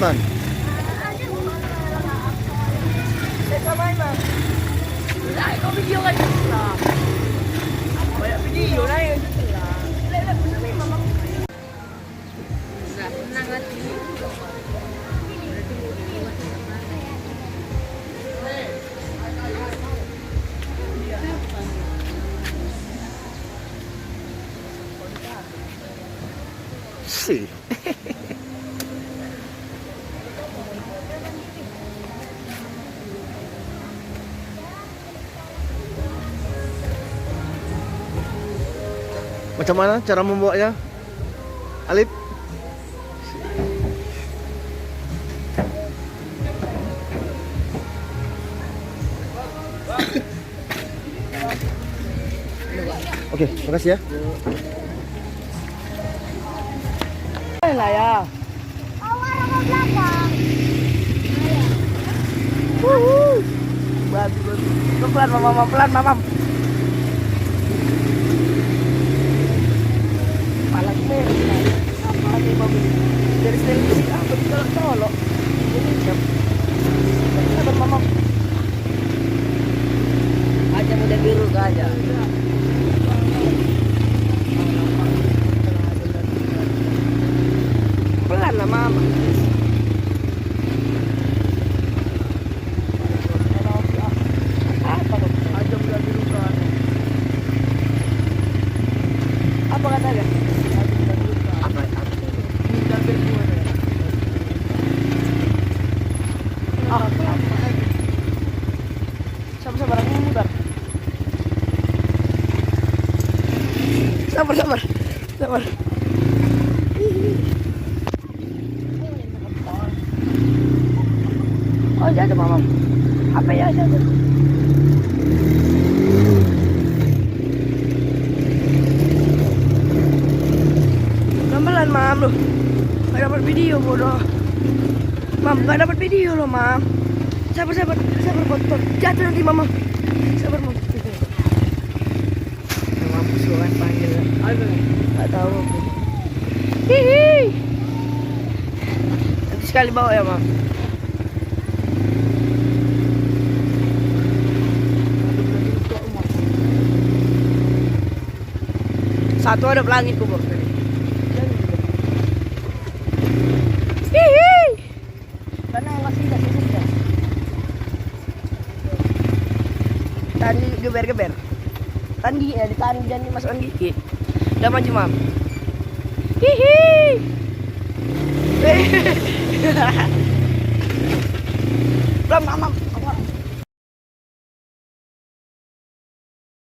Tan? Samain mah. Ay, kau video kan lah. Banyak video lah yang lah. Lelah pun samain mama. Senang hati. Si. Macam mana cara membawanya, Alip? Oke, makasih ya. Lah ya. Awal ke belakang. Pelan mama, pelan mama. Malah merah. Apa nih mami? Dari televisi apa colok-colok. Ini jam. Sabar mama. Aja udah biru aja. Pelan lah mama. Apa dong? Aja udah biru kan. Apa katanya? Apa? Sabar aku mutar. Sabar. Oh jatuh mama. Apa ya jatuh? Pelan mam loh. Gak dapat video bodoh. Mam gak dapat video loh mam. Sabar botol. Jatuh nanti mama. Sabar mam. Mampus gue kan panggil. Gak tahu. Hihi. Nanti sekali bawa ya mam. Satu ada pelangit kubur. Hihi. Karena ngasih sudah. Tadi geber-geber. Tadi ya ditarik jangan dimasukkan gigi. Udah maju mam. Hihi. Pelan mam.